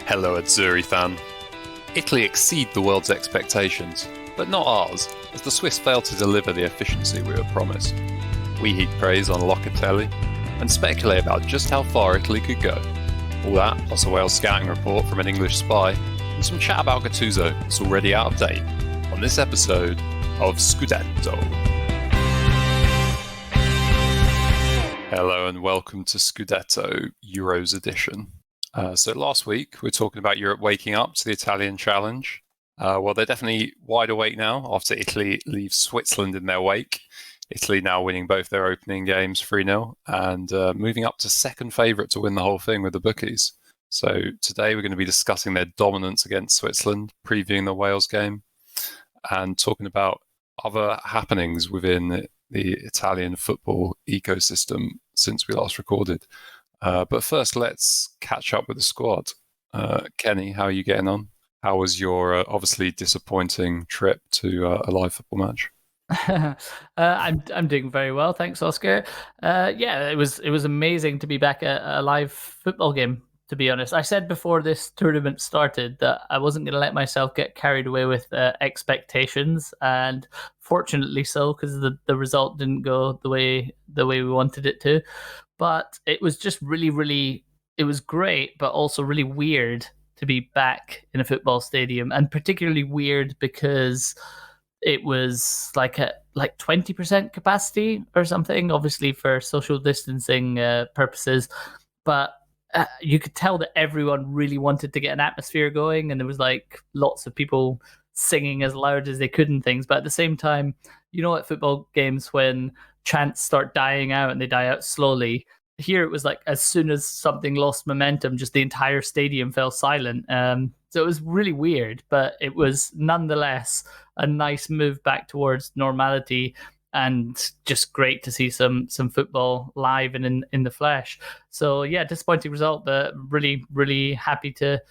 Hello, Azzurri fan. Italy exceed the world's expectations, but not ours, as the Swiss fail to deliver the efficiency we were promised. We heap praise on Locatelli and speculate about just how far Italy could go. All that, plus a Wales scouting report from an English spy, and some chat about Gattuso that's already out of date, on this episode of Scudetto. Hello and welcome to Scudetto Euros edition. So last week, we were talking about Europe waking up to the Italian challenge. Well, they're definitely wide awake now after Italy leaves Switzerland in their wake. Italy now winning both their opening games 3-0 and moving up to second favourite to win the whole thing with the bookies. So today we're going to be discussing their dominance against Switzerland, previewing the Wales game, and talking about other happenings within the Italian football ecosystem since we last recorded. But first, let's catch up with the squad. Kenny, how are you getting on? How was your obviously disappointing trip to a live football match? I'm doing very well, thanks, Oscar. Yeah, it was amazing to be back at a live football game. To be honest, I said before this tournament started that I wasn't going to let myself get carried away with expectations, and fortunately so, because the result didn't go the way we wanted it to. But it was just really, it was great, but also really weird to be back in a football stadium, and particularly weird because it was like 20% capacity or something, obviously for social distancing purposes. But you could tell that everyone really wanted to get an atmosphere going, and there was like lots of people singing as loud as they could and things. But at the same time, you know, at football games when chants start dying out and they die out slowly, here it was like as soon as something lost momentum, just the entire stadium fell silent. So it was really weird, but it was nonetheless a nice move back towards normality, and just great to see some football live and in the flesh. So yeah, disappointing result, but really happy to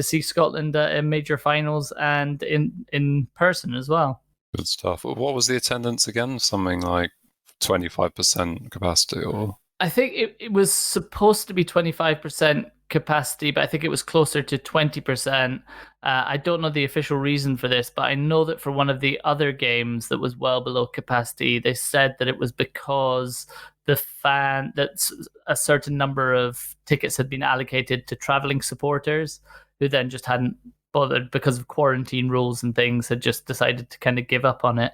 see Scotland in major finals and in person as well. Good stuff. What was the attendance again? Something like 25% capacity, or? I think it was supposed to be 25% capacity, but I think it was closer to 20%. I don't know the official reason for this, but I know that for one of the other games that was well below capacity, they said that it was because that a certain number of tickets had been allocated to traveling supporters who then just hadn't bothered because of quarantine rules and things, had just decided to kind of give up on it.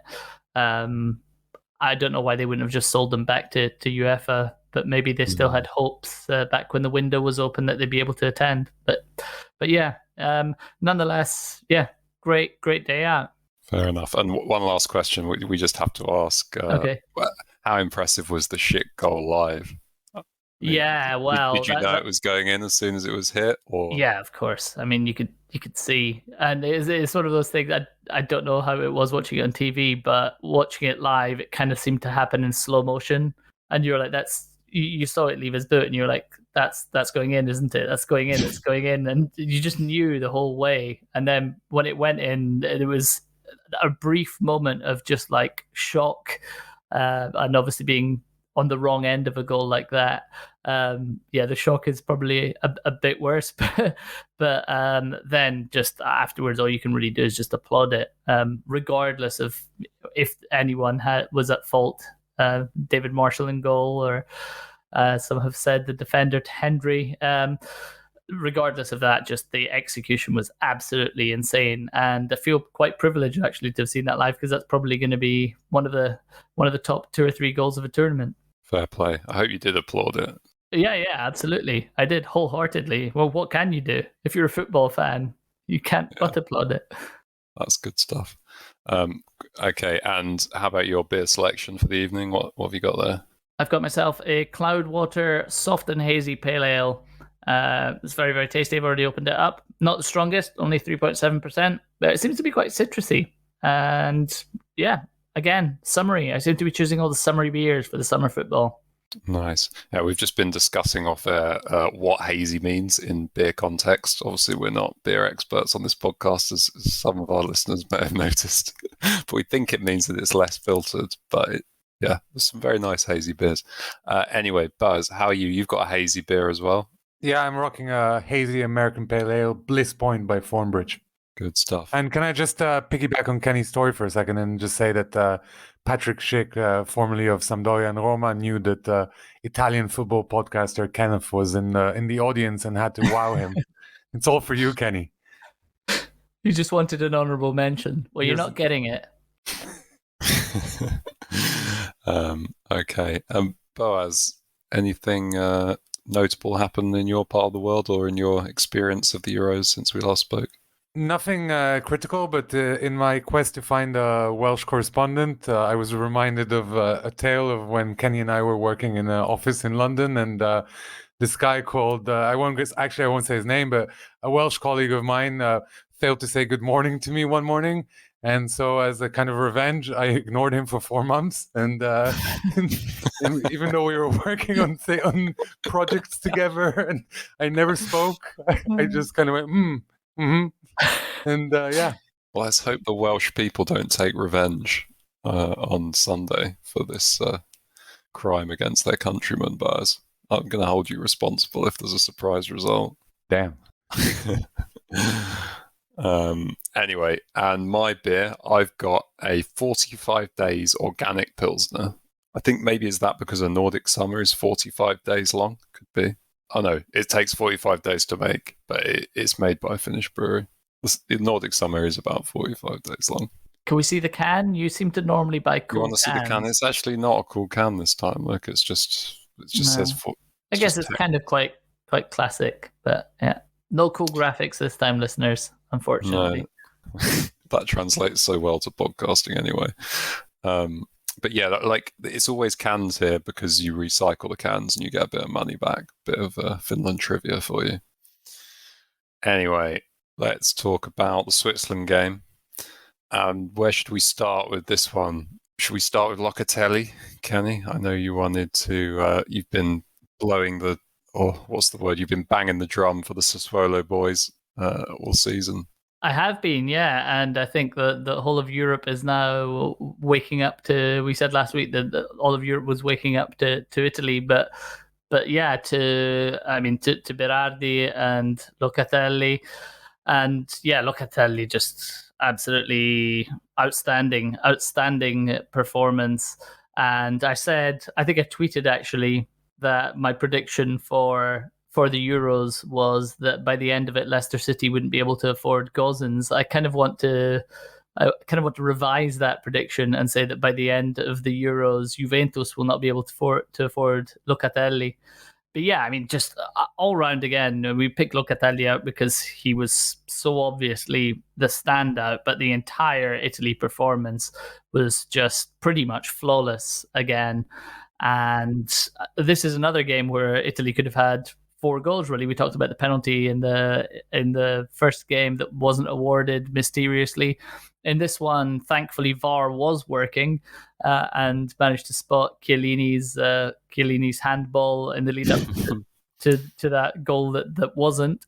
I don't know why they wouldn't have just sold them back to UEFA, but maybe they still had hopes back when the window was open that they'd be able to attend. But yeah, nonetheless, yeah, great day out. Fair enough. And one last question we just have to ask. Okay. How impressive was the shit goal live? Yeah, well, did you know it was going in as soon as it was hit? Or yeah, of course. I mean, you could see, and it's one of those things. I don't know how it was watching it on TV, but watching it live, it kind of seemed to happen in slow motion, and you're like, you saw it leave his boot, and you're like, that's going in, isn't it? That's going in. It's going in, and you just knew the whole way. And then when it went in, it was a brief moment of just like shock, and obviously being on the wrong end of a goal like that. Yeah, the shock is probably a bit worse, but then just afterwards, all you can really do is just applaud it, regardless of if anyone was at fault. David Marshall in goal, or some have said the defender Henry. Regardless of that, just the execution was absolutely insane, and I feel quite privileged actually to have seen that live, because that's probably going to be one of the top 2 or 3 goals of a tournament. Fair play. I hope you did applaud it. Yeah, absolutely. I did wholeheartedly. Well, what can you do if you're a football fan? You can't but applaud it. That's good stuff. Okay, and how about your beer selection for the evening? What have you got there? I've got myself a Cloudwater soft and hazy pale ale. It's very, very tasty. I've already opened it up. Not the strongest, only 3.7%, but it seems to be quite citrusy. And yeah, again, summery. I seem to be choosing all the summery beers for the summer football. Nice. Yeah, we've just been discussing off air what hazy means in beer context. Obviously, we're not beer experts on this podcast, as some of our listeners may have noticed. But we think it means that it's less filtered. But yeah, there's some very nice hazy beers. Anyway, Buzz, how are you? You've got a hazy beer as well. Yeah, I'm rocking a hazy American Pale Ale, Bliss Point by Formbridge. Good stuff. And can I just piggyback on Kenny's story for a second and just say that Patrick Schick, formerly of Sampdoria and Roma, knew that Italian football podcaster Kenneth was in the audience and had to wow him. It's all for you, Kenny. You just wanted an honourable mention. Well, you're not getting it. Okay. Boaz, anything notable happened in your part of the world or in your experience of the Euros since we last spoke? Nothing critical, but in my quest to find a Welsh correspondent, I was reminded of a tale of when Kenny and I were working in an office in London, and this guy called, I won't say his name, but a Welsh colleague of mine failed to say good morning to me one morning. And so as a kind of revenge, I ignored him for 4 months. And even though we were working on projects together and I never spoke, I just kind of went, mm-hmm. And yeah. Well, let's hope the Welsh people don't take revenge on Sunday for this crime against their countrymen, Baz. I'm going to hold you responsible if there's a surprise result. Damn. Anyway, and my beer, I've got a 45 days organic Pilsner. I think maybe is that because a Nordic summer is 45 days long? Could be. Oh no, it takes 45 days to make, but it's made by a Finnish brewery. The Nordic summer is about 45 days long. Can we see the can? You seem to normally buy cool You want to see the can? It's actually not a cool can this time. Look, it just says. I guess it's kind of quite quite but yeah, no cool graphics this time, listeners. Unfortunately, no. That translates so well to podcasting anyway. But yeah, like it's always cans here because you recycle the cans and you get a bit of money back. Bit of Finland trivia for you. Anyway, let's talk about the Switzerland game. And where should we start with this one? Should we start with Locatelli, Kenny? I know you wanted to. You've been blowing the, or what's the word? You've been banging the drum for the Sassuolo boys all season. I have been, yeah, and I think the whole of Europe is now waking up to. We said last week that all of Europe was waking up to Italy, but yeah, to Berardi and Locatelli, and yeah, Locatelli just absolutely outstanding performance. And I think I tweeted actually that my prediction for the Euros was that by the end of it, Leicester City wouldn't be able to afford Gosens. I kind of want to revise that prediction and say that by the end of the Euros, Juventus will not be able to afford Locatelli. But yeah, I mean, just all round again, we picked Locatelli out because he was so obviously the standout, but the entire Italy performance was just pretty much flawless again. And this is another game where Italy could have had 4 goals, really. We talked about the penalty in the first game that wasn't awarded mysteriously. In this one, thankfully, VAR was working and managed to spot Chiellini's handball in the lead up to that goal that wasn't.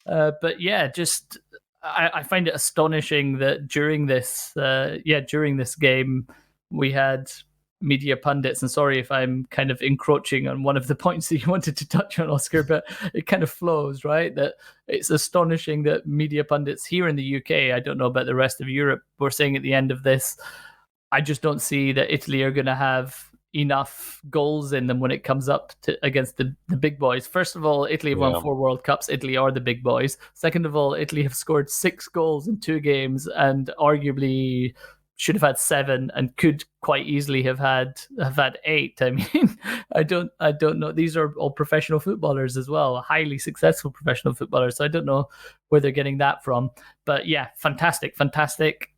But yeah, just I find it astonishing that during this game we had media pundits, and sorry if I'm kind of encroaching on one of the points that you wanted to touch on, Oscar, but it kind of flows, right? That it's astonishing that media pundits here in the UK, I don't know about the rest of Europe, were saying at the end of this, I just don't see that Italy are going to have enough goals in them when it comes up to against the big boys. First of all, Italy have won 4 World Cups. Italy are the big boys. Second of all, Italy have scored 6 goals in 2 games and arguably should have had 7 and could quite easily have had 8. I mean, I don't know. These are all professional footballers as well, highly successful professional footballers. So I don't know where they're getting that from. But yeah, fantastic,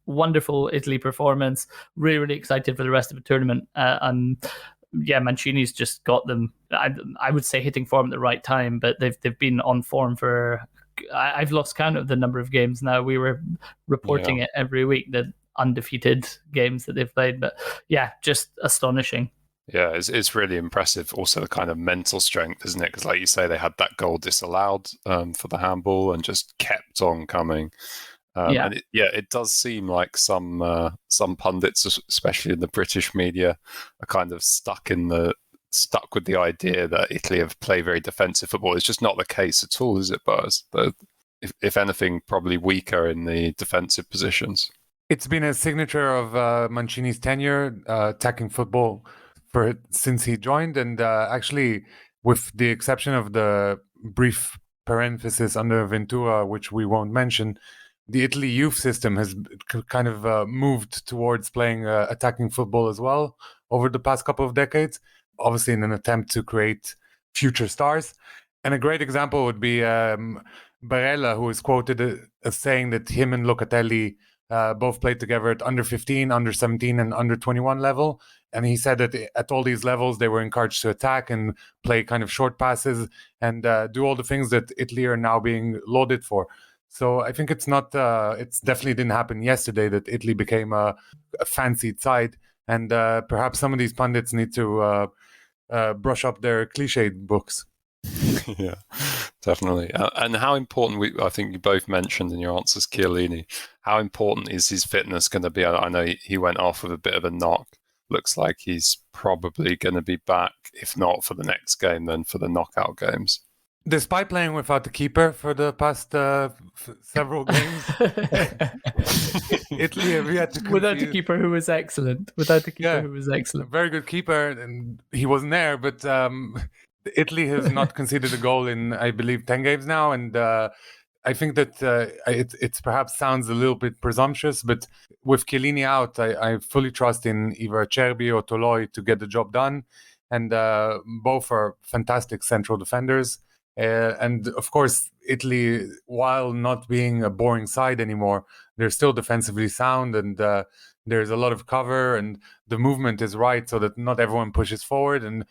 wonderful Italy performance. Really, really excited for the rest of the tournament. And yeah, Mancini's just got them. I would say hitting form at the right time, but they've been on form for. I've lost count of the number of games now. We were reporting it every week, the undefeated games that they've played, but yeah, just astonishing. Yeah, it's really impressive. Also, the kind of mental strength, isn't it? Because, like you say, they had that goal disallowed for the handball and just kept on coming. And it does seem like some pundits, especially in the British media, are kind of stuck in the stuck with the idea that Italy have played very defensive football. It's just not the case at all, is it, Buzz? If anything, probably weaker in the defensive positions. It's been a signature of Mancini's tenure, attacking football since he joined, and actually, with the exception of the brief parenthesis under Ventura, which we won't mention, the Italy youth system has kind of moved towards playing attacking football as well over the past couple of decades, obviously in an attempt to create future stars. And a great example would be Barella, who is quoted as saying that him and Locatelli both played together at under 15, under 17, and under 21 level. And he said that at all these levels, they were encouraged to attack and play kind of short passes and do all the things that Italy are now being lauded for. So I think it's definitely didn't happen yesterday that Italy became a fancied side. And perhaps some of these pundits need to brush up their cliched books. Yeah, definitely. And how important, I think you both mentioned in your answers, Chiellini, how important is his fitness going to be? I know he went off with a bit of a knock. Looks like he's probably going to be back, if not for the next game, then for the knockout games. Despite playing without the keeper for the past several games, Italy have yet to without the keeper who was excellent. Very good keeper, and he wasn't there, but Italy has not conceded a goal in, I believe, 10 games now, and I think that it perhaps sounds a little bit presumptuous, but with Chiellini out, I fully trust in either Acerbi or Toloi to get the job done, and both are fantastic central defenders. And of course, Italy, while not being a boring side anymore, they're still defensively sound, and there's a lot of cover, and the movement is right so that not everyone pushes forward, and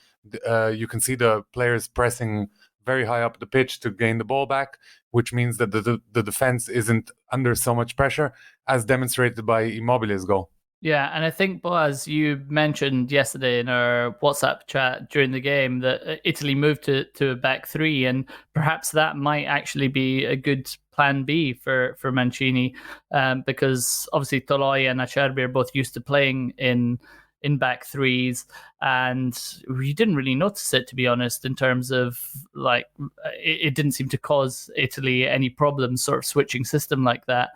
you can see the players pressing very high up the pitch to gain the ball back, which means that the defense isn't under so much pressure, as demonstrated by Immobile's goal. Yeah, and I think, Boaz, you mentioned yesterday in our WhatsApp chat during the game that Italy moved to a back three, and perhaps that might actually be a good plan B for Mancini, because obviously Toloi and Acerbi are both used to playing in back threes, and we didn't really notice it, to be honest, in terms of like it didn't seem to cause Italy any problems sort of switching system like that.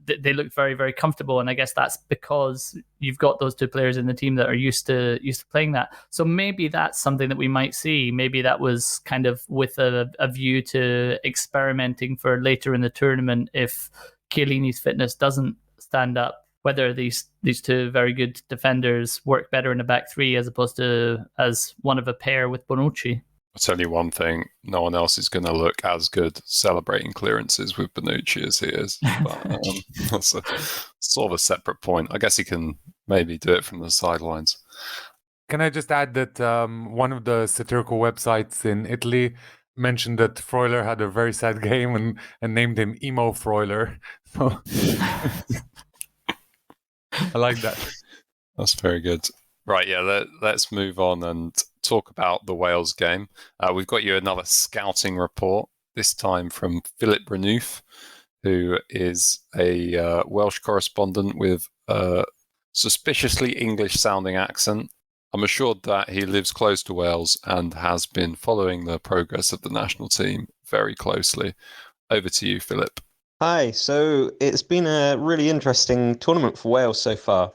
They looked very, very comfortable, and I guess that's because you've got those two players in the team that are used to playing that. So maybe that's something that we might see. Maybe that was kind of with a view to experimenting for later in the tournament if Chiellini's fitness doesn't stand up, whether these two very good defenders work better in a back three as opposed to as one of a pair with Bonucci. I'll tell you one thing, no one else is going to look as good celebrating clearances with Bonucci as he is. But that's sort of a separate point. I guess he can maybe do it from the sidelines. Can I just add that one of the satirical websites in Italy mentioned that Freuler had a very sad game and named him Emo Freuler. So I like that. That's very good. Right, yeah, let's move on and talk about the Wales game. We've got you another scouting report, this time from Philip Renouf, who is a Welsh correspondent with a suspiciously English-sounding accent. I'm assured that he lives close to Wales and has been following the progress of the national team very closely. Over to you, Philip. Hi, so it's been a really interesting tournament for Wales so far.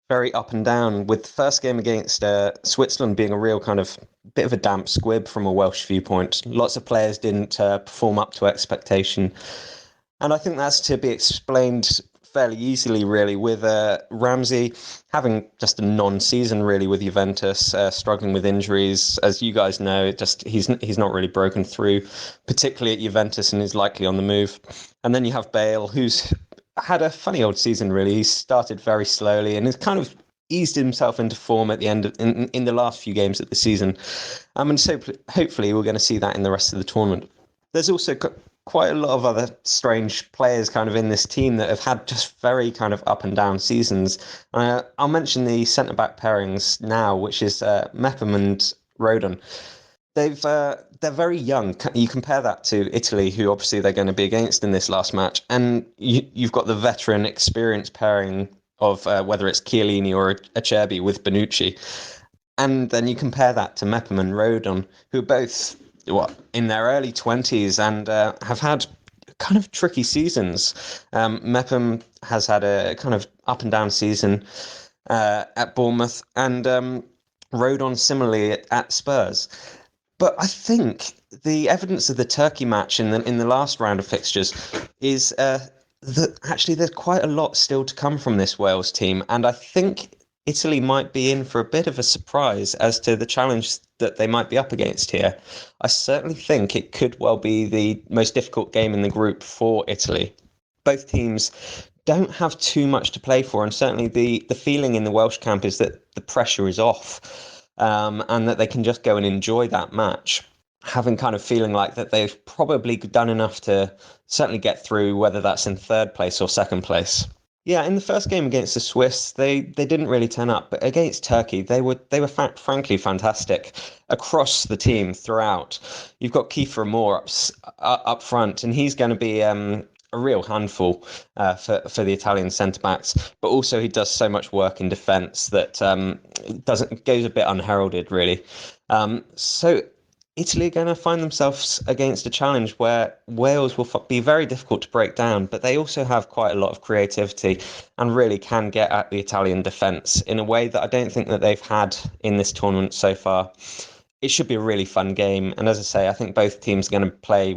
Very up and down, with the first game against Switzerland being a real kind of bit of a damp squib from a Welsh viewpoint. Lots of players didn't perform up to expectation. And I think that's to be explained fairly easily, really, with Ramsey having just a non-season, really, with Juventus, struggling with injuries. As you guys know, he's not really broken through, particularly at Juventus, and is likely on the move. And then you have Bale, who's had a funny old season, really. He started very slowly and has kind of eased himself into form at the end in the last few games of the season. And so hopefully we're going to see that in the rest of the tournament. There's also quite a lot of other strange players kind of in this team that have had just very kind of up and down seasons. I'll mention the centre-back pairings now, which is Mepham and Rodon. They're very young. You compare that to Italy, who obviously they're going to be against in this last match, and you've got the veteran experience pairing of whether it's Chiellini or Acerbi with Bonucci. And then you compare that to Mepham and Rodon, who are both in their early 20s and have had kind of tricky seasons. Mepham has had a kind of up and down season at Bournemouth, and Rodon similarly at Spurs. But I think the evidence of the Turkey match in the last round of fixtures is that actually there's quite a lot still to come from this Wales team, and I think Italy might be in for a bit of a surprise as to the challenge that they might be up against here. I certainly think it could well be the most difficult game in the group for Italy. Both teams don't have too much to play for, and certainly the feeling in the Welsh camp is that the pressure is off, and that they can just go and enjoy that match, having kind of feeling like that they've probably done enough to certainly get through, whether that's in third place or second place. Yeah, in the first game against the Swiss, they didn't really turn up, but against Turkey, they were frankly fantastic across the team throughout. You've got Kiefer Moore up front, and he's going to be a real handful for the Italian centre backs. But also, he does so much work in defence that goes a bit unheralded, really. So Italy are going to find themselves against a challenge where Wales will be very difficult to break down, but they also have quite a lot of creativity and really can get at the Italian defence in a way that I don't think that they've had in this tournament so far. It should be a really fun game, and as I say, I think both teams are going to play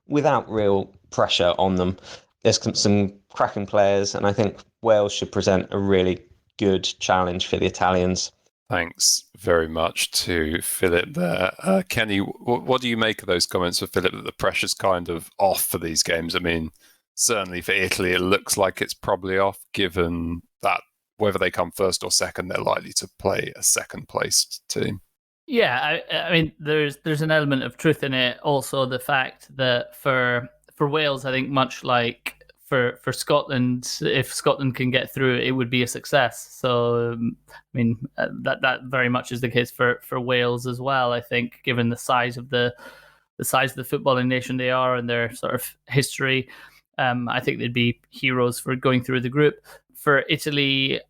without real pressure on them. There's some cracking players, and I think Wales should present a really good challenge for the Italians. Thanks very much to Philip there. Kenny, what do you make of those comments for Philip that the pressure's kind of off for these games? I mean, certainly for Italy, it looks like it's probably off, given that whether they come first or second, they're likely to play a second-placed team. Yeah, I mean, there's an element of truth in it. Also, the fact that for Wales, I think much like for Scotland, if Scotland can get through, it would be a success. So, I mean, that very much is the case for Wales as well. I think, given the size of the footballing nation they are and their sort of history, I think they'd be heroes for going through the group. For Italy,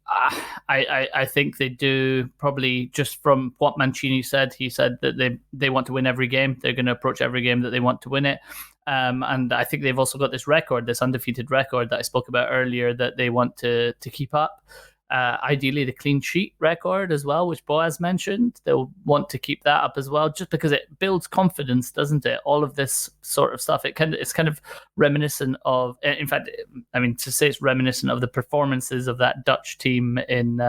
I think they do, probably just from what Mancini said. He said that they want to win every game. They're going to approach every game that they want to win it. And I think they've also got this record, this undefeated record that I spoke about earlier, that they want to keep up. Ideally, the clean sheet record as well, which Boaz mentioned. They'll want to keep that up as well, just because it builds confidence, doesn't it? All of this sort of stuff. It's kind of reminiscent of, in fact, I mean, to say it's reminiscent of the performances of that Dutch team in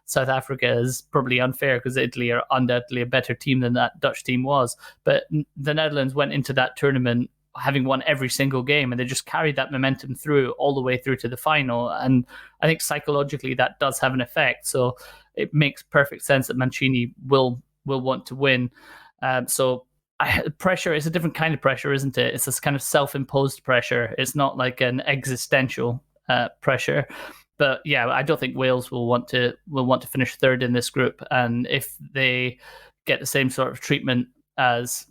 South Africa is probably unfair, because Italy are undoubtedly a better team than that Dutch team was. But the Netherlands went into that tournament having won every single game, and they just carried that momentum through all the way through to the final. And I think psychologically that does have an effect. So it makes perfect sense that Mancini will want to win. Pressure is a different kind of pressure, isn't it? It's this kind of self-imposed pressure. It's not like an existential pressure. But yeah, I don't think Wales will want to finish third in this group. And if they get the same sort of treatment as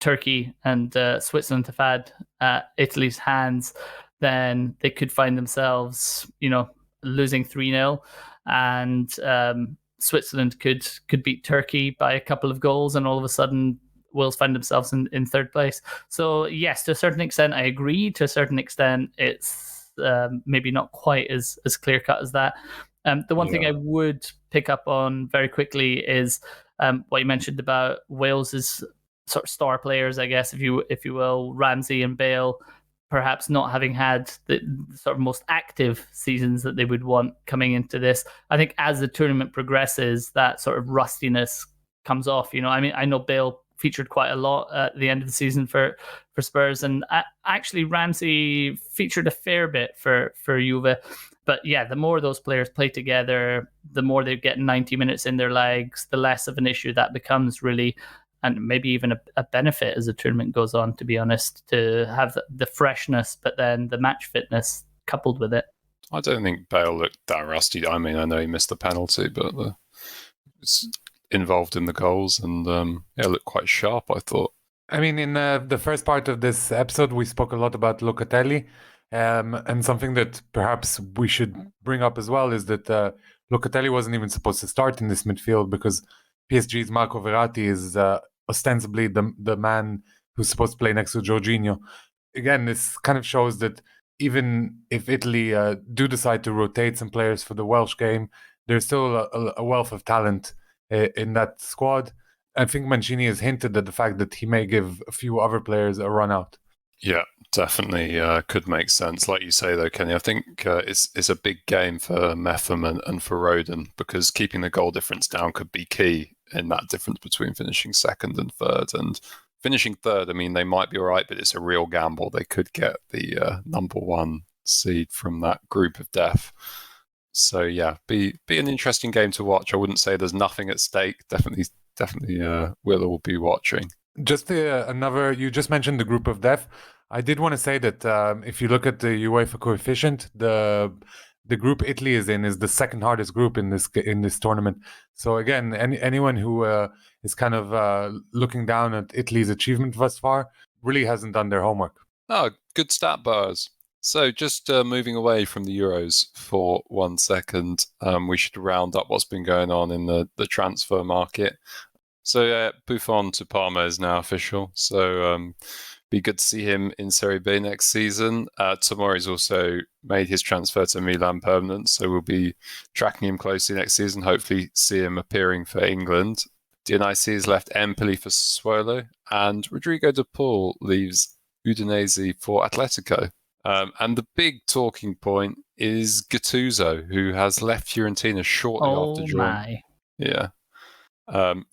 Turkey and Switzerland have had at Italy's hands, then they could find themselves, losing 3-0, and Switzerland could beat Turkey by a couple of goals, and all of a sudden Wales find themselves in third place. So yes, to a certain extent, I agree. To a certain extent, it's maybe not quite as clear cut as that. The one thing I would pick up on very quickly is what you mentioned about Wales's sort of star players, I guess, if you will, Ramsey and Bale, perhaps not having had the sort of most active seasons that they would want coming into this. I think as the tournament progresses, that sort of rustiness comes off. I mean, I know Bale featured quite a lot at the end of the season for Spurs, and actually Ramsey featured a fair bit for Juve. But yeah, the more those players play together, the more they get 90 minutes in their legs, the less of an issue that becomes, really. And maybe even a benefit as the tournament goes on, to be honest, to have the freshness, but then the match fitness coupled with it. I don't think Bale looked that rusty. I mean, I know he missed the penalty, but it's involved in the goals, and looked quite sharp, I thought. I mean, in the first part of this episode, we spoke a lot about Locatelli, and something that perhaps we should bring up as well is that Locatelli wasn't even supposed to start in this midfield, because PSG's Marco Verratti is ostensibly the man who's supposed to play next to Giorgio. Again, this kind of shows that even if Italy do decide to rotate some players for the Welsh game, there's still a wealth of talent in that squad. I think Mancini has hinted at the fact that he may give a few other players a run out. Yeah, definitely could make sense. Like you say, though, Kenny, I think it's a big game for Metham and for Roden, because keeping the goal difference down could be key in that difference between finishing second and third. And finishing third, I mean, they might be all right, but it's a real gamble. They could get the number one seed from that group of death. So, yeah, be an interesting game to watch. I wouldn't say there's nothing at stake. Definitely we'll all be watching. Just you just mentioned the group of death. I did want to say that if you look at the UEFA coefficient, the group Italy is in is the second hardest group in this tournament. So again, anyone who is kind of looking down at Italy's achievement thus far really hasn't done their homework. Oh, good stat bars. So just moving away from the Euros for 1 second, we should round up what's been going on in the transfer market. So Buffon to Parma is now official. So be good to see him in Serie B next season. Tomori's also made his transfer to Milan permanent, so we'll be tracking him closely next season. Hopefully see him appearing for England. Dionisi has left Empoli for Sassuolo, and Rodrigo de Paul leaves Udinese for Atletico. And the big talking point is Gattuso, who has left Fiorentina shortly after joining. Yeah.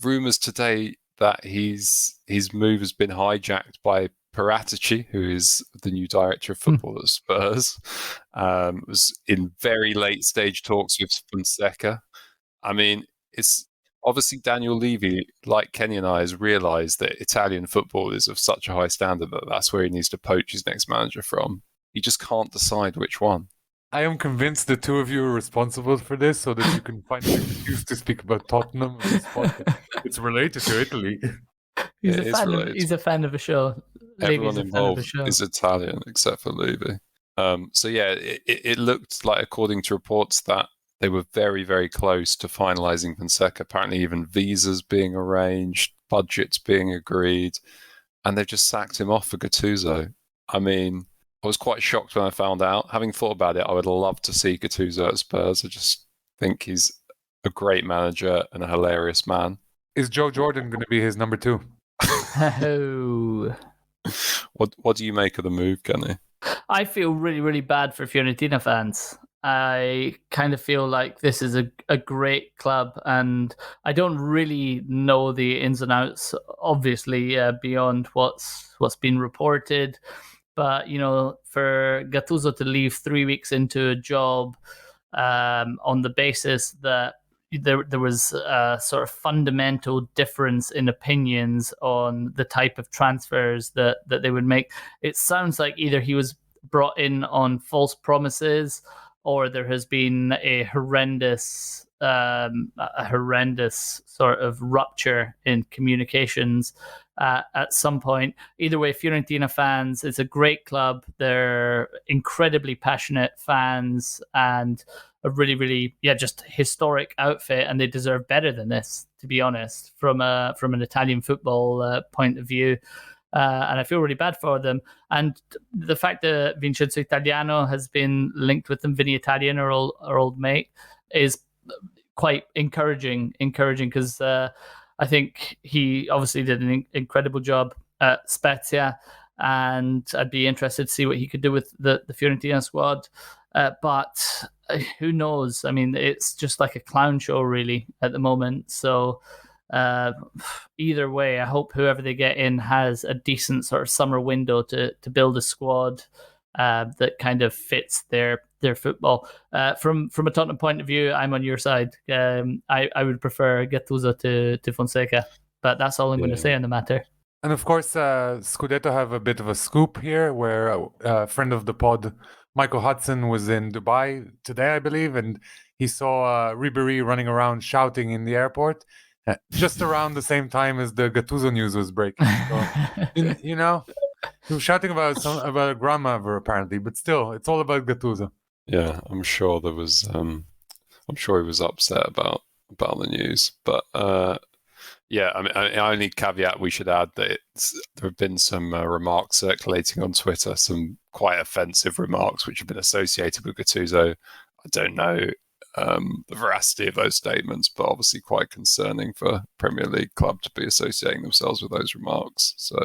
Rumours today that his move has been hijacked by Paratici, who is the new director of football at Spurs. Was in very late stage talks with Fonseca. I mean, it's obviously Daniel Levy, like Kenny and I, has realised that Italian football is of such a high standard that that's where he needs to poach his next manager from. He just can't decide which one. I am convinced the two of you are responsible for this, so that you can find an excuse to speak about Tottenham. It's related to Italy. He's a fan of the show. Everyone involved is Italian except for Levy. So yeah, it looked like, according to reports, that they were very, very close to finalising Fonseca. Apparently even visas being arranged, budgets being agreed, and they've just sacked him off for Gattuso. I mean, I was quite shocked when I found out. Having thought about it, I would love to see Gattuso at Spurs. I just think he's a great manager and a hilarious man. Is Joe Jordan going to be his number 2? Oh. What do you make of the move, Kenny? I feel really, really bad for Fiorentina fans. I kind of feel like this is a great club, and I don't really know the ins and outs, obviously, beyond what's been reported. But, you know, for Gattuso to leave 3 weeks into a job on the basis that there was a sort of fundamental difference in opinions on the type of transfers that they would make, it sounds like either he was brought in on false promises, or there has been a horrendous sort of rupture in communications at some point. Either way, Fiorentina fans, it's a great club. They're incredibly passionate fans and a really, really, just historic outfit, and they deserve better than this, to be honest, from an Italian football point of view. And I feel really bad for them. And the fact that Vincenzo Italiano has been linked with them, Vinny Italian, our old mate, is quite encouraging because I think he obviously did an incredible job at Spezia, and I'd be interested to see what he could do with the Fiorentina squad. But who knows? I mean, it's just like a clown show, really, at the moment. So either way, I hope whoever they get in has a decent sort of summer window to build a squad that kind of fits their football. From a Tottenham point of view, I'm on your side. I would prefer Gattuso to Fonseca, but that's all I'm going to say on the matter. And of course, Scudetto have a bit of a scoop here, where a friend of the pod, Michael Hudson, was in Dubai today, I believe, and he saw Ribéry running around shouting in the airport just around the same time as the Gattuso news was breaking. So, you know, he was shouting about a grandmother apparently, but still, it's all about Gattuso. Yeah, I'm sure there was. I'm sure he was upset about the news, but Yeah, I mean, only caveat we should add that there have been some remarks circulating on Twitter, some quite offensive remarks which have been associated with Gattuso. I don't know the veracity of those statements, but obviously quite concerning for a Premier League club to be associating themselves with those remarks. So,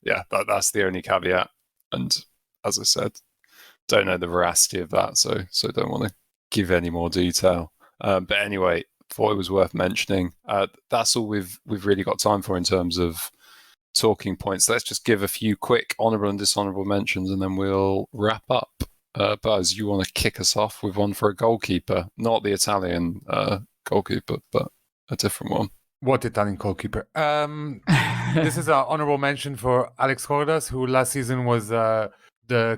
yeah, that's the only caveat. And as I said, don't know the veracity of that, so don't want to give any more detail. But anyway, thought it was worth mentioning. That's all we've really got time for in terms of talking points. Let's just give a few quick honourable and dishonourable mentions, and then we'll wrap up. Buzz, you want to kick us off with one for a goalkeeper, not the Italian goalkeeper, but a different one. What Italian goalkeeper? This is an honourable mention for Alex Cordas, who last season was the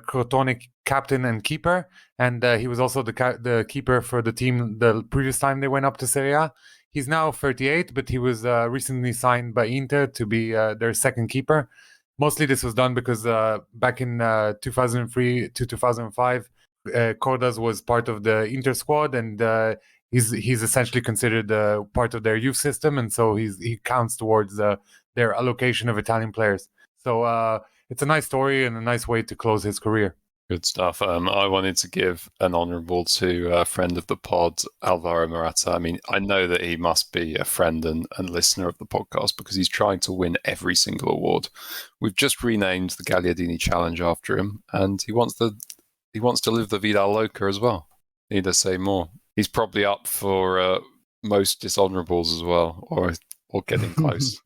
Crotone captain and keeper, and he was also the keeper for the team the previous time they went up to Serie A. He's now 38, but he was recently signed by Inter to be their second keeper. Mostly this was done because back in 2003 to 2005, Cordas was part of the Inter squad, and he's essentially considered part of their youth system, and so he counts towards their allocation of Italian players. So it's a nice story and a nice way to close his career. Good stuff. I wanted to give an honourable to a friend of the pod, Alvaro Morata. I mean, I know that he must be a friend and listener of the podcast because he's trying to win every single award. We've just renamed the Gagliardini Challenge after him, and he wants to live the Vida Loca as well. Need to say more. He's probably up for most dishonourables as well, or getting close.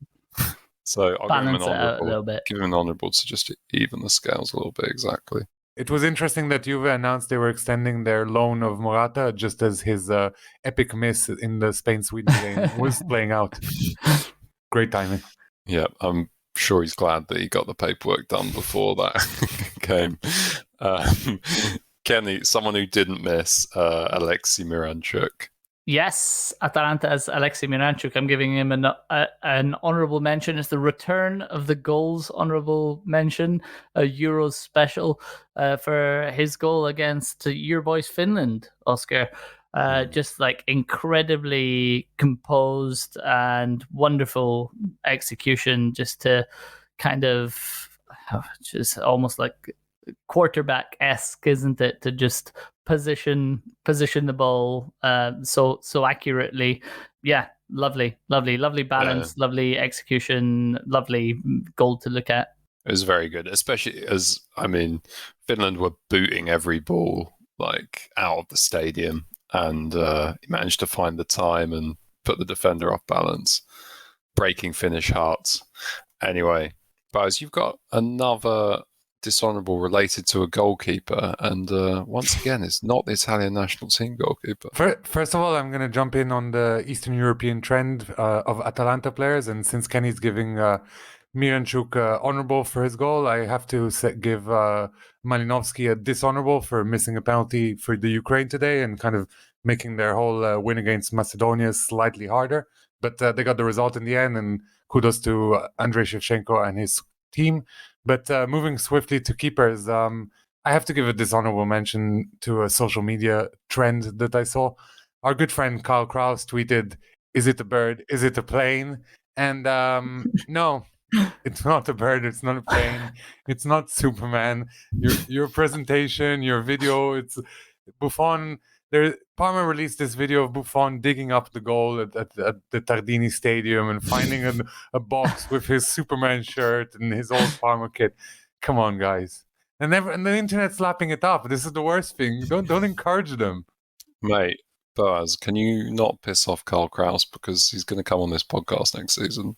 So I'll Balance give him an honourable. a little bit. Give him an honourable to just even the scales a little bit. Exactly. It was interesting that Juve announced they were extending their loan of Morata just as his epic miss in the Spain-Sweden game was playing out. Great timing. Yeah, I'm sure he's glad that he got the paperwork done before that game. Kenny, someone who didn't miss, Alexei Miranchuk. Yes, Atalanta's Alexei Miranchuk. I'm giving him an honourable mention. It's the return of the goals honourable mention, a Euros special for his goal against your boys Finland, Oscar. Just like incredibly composed and wonderful execution, just to kind of just almost like quarterback-esque, isn't it, to just position the ball so accurately. Yeah, lovely balance, lovely execution, lovely goal to look at. It was very good, especially as, I mean, Finland were booting every ball like out of the stadium, and he managed to find the time and put the defender off balance, breaking Finnish hearts. Anyway, Buzz, you've got another dishonourable related to a goalkeeper, and once again, it's not the Italian national team goalkeeper. First of all, I'm going to jump in on the Eastern European trend of Atalanta players, and since Kenny's giving Miranchuk honourable for his goal, I have to give Malinovsky a dishonourable for missing a penalty for the Ukraine today and kind of making their whole win against Macedonia slightly harder. But they got the result in the end, and kudos to Andrei Shevchenko and his team. But moving swiftly to keepers, I have to give a dishonourable mention to a social media trend that I saw. Our good friend Karl Kraus tweeted, "Is it a bird? Is it a plane?" And no, it's not a bird. It's not a plane. It's not Superman. Your presentation, your video, it's Buffon. Parma released this video of Buffon digging up the goal at the Tardini Stadium and finding a box with his Superman shirt and his old Parma kit. Come on, guys. And the internet's lapping it up. This is the worst thing. Don't encourage them. Mate, Boaz, can you not piss off Karl Kraus because he's going to come on this podcast next season?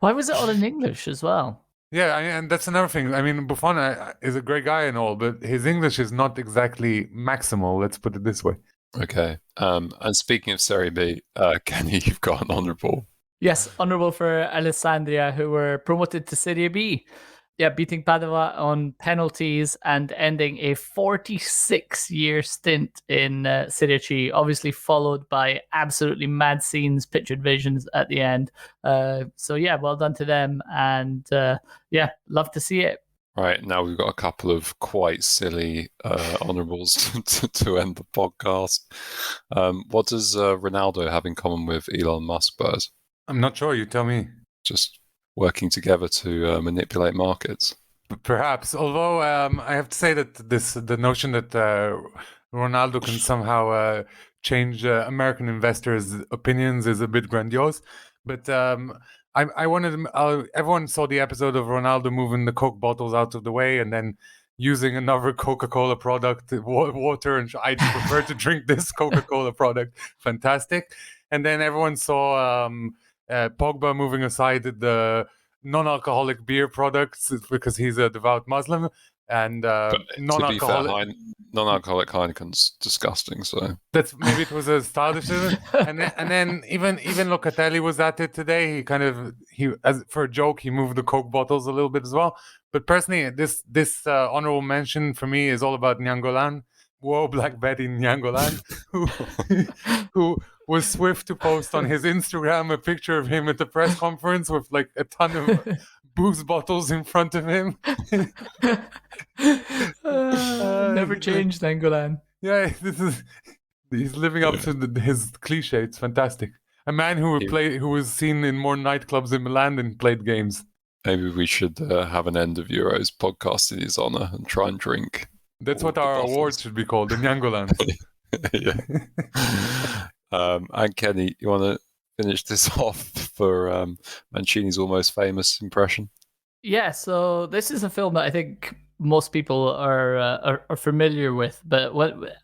Why was it all in English as well? Yeah, and that's another thing. I mean, Buffon is a great guy and all, but his English is not exactly maximal. Let's put it this way. Okay. And speaking of Serie B, Kenny, you've got an honourable. Yes, honourable for Alessandria, who were promoted to Serie B. Yeah, beating Padova on penalties and ending a 46-year stint in Serie C, obviously followed by absolutely mad scenes, pictured visions at the end. So yeah, well done to them, and yeah, love to see it. Right, now we've got a couple of quite silly honourables to end the podcast. What does Ronaldo have in common with Elon Musk, Spurs? I'm not sure. You tell me. Just working together to manipulate markets. Perhaps, although I have to say that the notion that Ronaldo can somehow change American investors' opinions is a bit grandiose. But I wanted everyone saw the episode of Ronaldo moving the Coke bottles out of the way and then using another Coca-Cola product, water, and I prefer to drink this Coca-Cola product. Fantastic. And then everyone saw Pogba moving aside the non-alcoholic beer products because he's a devout Muslim. And non-alcoholic Heineken's disgusting. So that's maybe it was a stylishism. and then even Locatelli was at it today. He as for a joke he moved the Coke bottles a little bit as well. But personally, this honorable mention for me is all about Nyangolan. Whoa, Black Betty Nyangolan, who was swift to post on his Instagram a picture of him at the press conference with like a ton of booze bottles in front of him. Never changed, Angolan. Yeah, he's living up to his cliche. It's fantastic. A man who was seen in more nightclubs in Milan than played games. Maybe we should have an end of Euros podcast in his honor and try and drink. That's what our awards should be called, the Nyangolan. Yeah. And Kenny, you want to finish this off for Mancini's almost famous impression? Yeah, so this is a film that I think most people are familiar with, but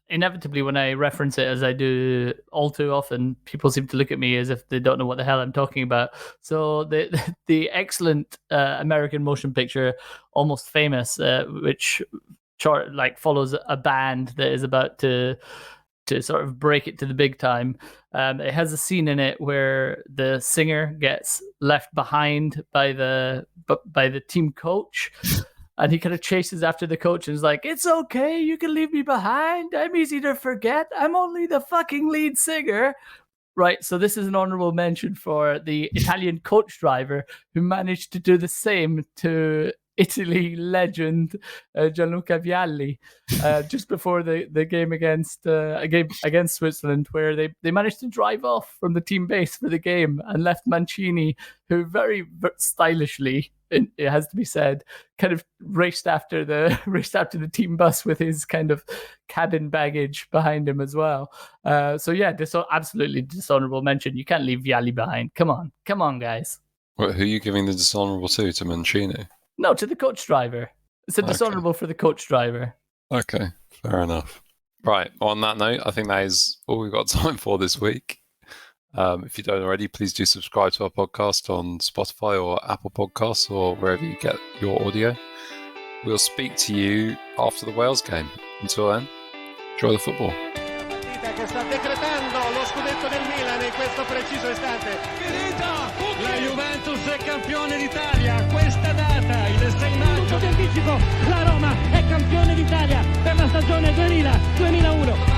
inevitably when I reference it, as I do all too often, people seem to look at me as if they don't know what the hell I'm talking about. So the excellent American motion picture, Almost Famous, which follows a band that is about to sort of break it to the big time. It has a scene in it where the singer gets left behind by the team coach, and he kind of chases after the coach and is like, "It's okay, you can leave me behind. I'm easy to forget. I'm only the fucking lead singer." Right, so this is an honorable mention for the Italian coach driver who managed to do the same to Italy legend Gianluca Vialli just before the game against Switzerland, where they managed to drive off from the team base for the game and left Mancini, who very stylishly, it has to be said, kind of raced after the team bus with his kind of cabin baggage behind him as well. So yeah, absolutely dishonorable mention. You can't leave Vialli behind. Come on, guys. Who are you giving the dishonorable to Mancini? No, to the coach driver. It's a dishonorable for the coach driver. Okay, fair enough. Right, on that note, I think that is all we've got time for this week. If you don't already, please do subscribe to our podcast on Spotify or Apple Podcasts or wherever you get your audio. We'll speak to you after the Wales game. Until then, enjoy the football. Che sta decretando lo scudetto del Milan in questo preciso istante. Finita! La Juventus è campione d'Italia. Questa data, il 6 maggio. Tutto di anticipo, la Roma è campione d'Italia per la stagione 2000-2001.